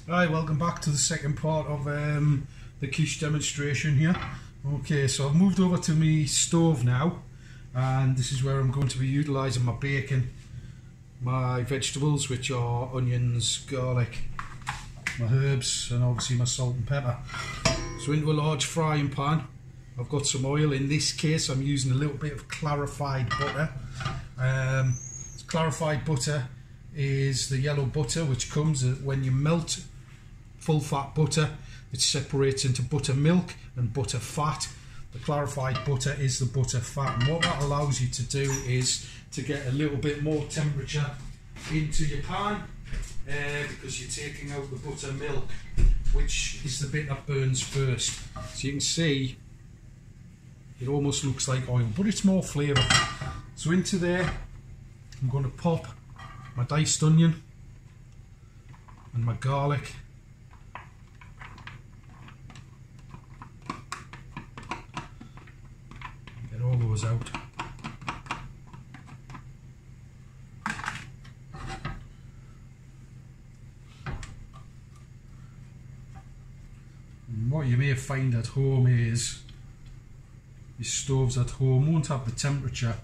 Hi, welcome back to the second part of the quiche demonstration here. Okay, so I've moved over to my stove now, and this is where I'm going to be utilising my bacon, my vegetables, which are onions, garlic, my herbs, and obviously my salt and pepper. So into a large frying pan, I've got some oil. In this case, I'm using a little bit of clarified butter. Clarified butter is the yellow butter which comes when you melt full fat butter. It separates into buttermilk and butter fat. The clarified butter is the butter fat, and what that allows you to do is to get a little bit more temperature into your pan because you're taking out the buttermilk, which is the bit that burns first. So you can see it almost looks like oil, but it's more flavour. So into there I'm going to pop my diced onion and my garlic. Get all those out. And what you may find at home is your stoves at home won't have the temperature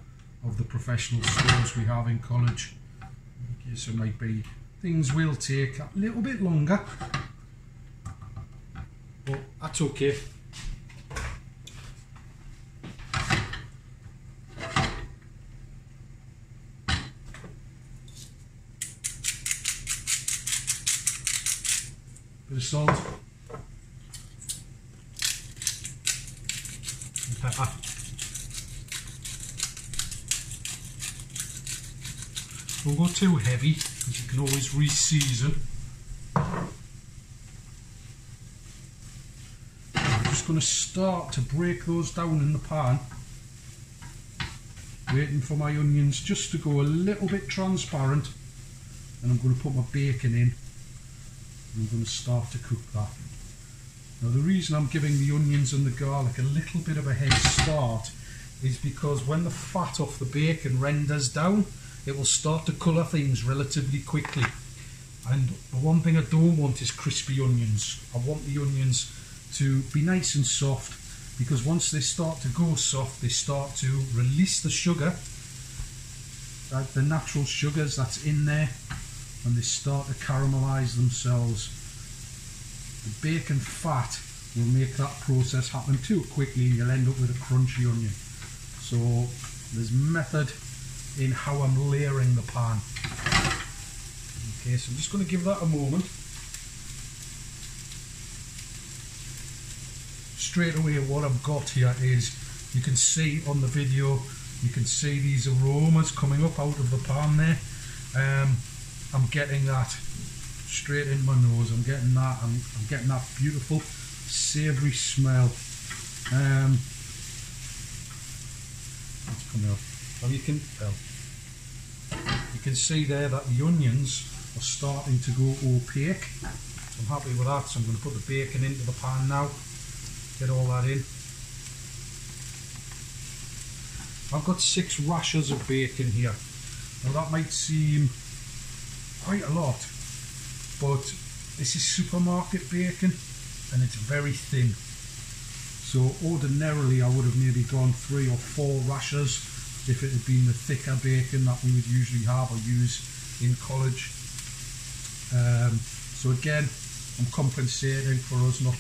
of the professional stoves we have in college. Okay, so it might be things will take a little bit longer, but that's okay. Bit of salt and pepper. Don't go too heavy because you can always re-season. I'm just going to start to break those down in the pan, waiting for my onions just to go a little bit transparent, and I'm going to put my bacon in. I'm going to start to cook that. Now the reason I'm giving the onions and the garlic a little bit of a head start is because when the fat off the bacon renders down, it will start to colour things relatively quickly. And the one thing I don't want is crispy onions. I want the onions to be nice and soft, because once they start to go soft, they start to release the sugar, the natural sugars that's in there, and they start to caramelise themselves. The bacon fat will make that process happen too quickly, and you'll end up with a crunchy onion. So there's method in how I'm layering the pan. Okay, so I'm just going to give that a moment. Straight away what I've got here is, you can see on the video, you can see these aromas coming up out of the pan there. I'm getting that straight in my nose. I'm getting that. I'm getting that beautiful savoury smell. It's coming up. Well, you can see there that the onions are starting to go opaque. So I'm happy with that. So I'm going to put the bacon into the pan now. Get all that in. I've got 6 rashers of bacon here. Now that might seem quite a lot, but this is supermarket bacon and it's very thin. So ordinarily I would have maybe gone 3 or 4 rashers if it had been the thicker bacon that we would usually have or use in college. So again, I'm compensating for us not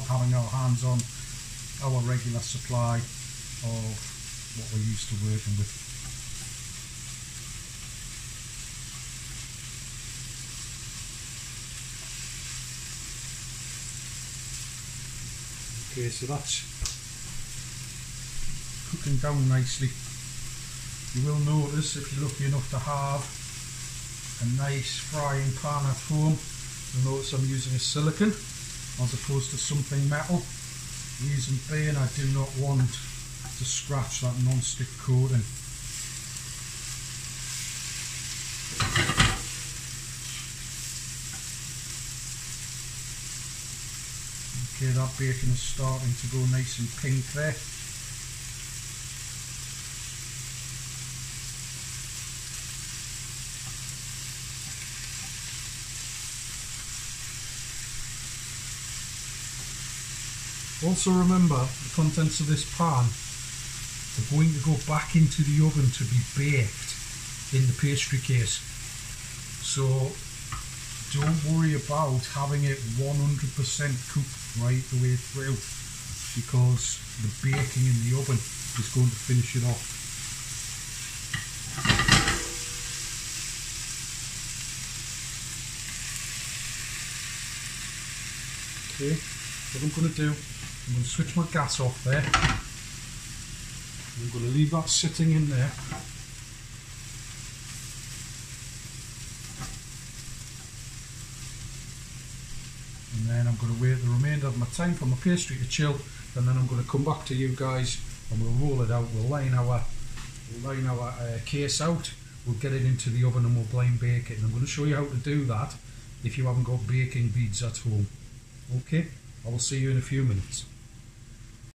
having our hands on our regular supply of what we're used to working with. Okay, so that's cooking down nicely. You will notice, if you're lucky enough to have a nice frying pan at home, you'll notice I'm using a silicone as opposed to something metal. Reason being, I do not want to scratch that non-stick coating. Okay, that bacon is starting to go nice and pink there. Also remember, the contents of this pan are going to go back into the oven to be baked in the pastry case. So don't worry about having it 100% cooked right the way through, because the baking in the oven is going to finish it off. Okay, what I'm going to do, I'm going to switch my gas off there. I'm going to leave that sitting in there. And then I'm going to wait the remainder of my time for my pastry to chill, and then I'm going to come back to you guys and we'll roll it out. We'll line our case out, we'll get it into the oven and we'll blind bake it. And I'm going to show you how to do that if you haven't got baking beads at home. Okay, I will see you in a few minutes.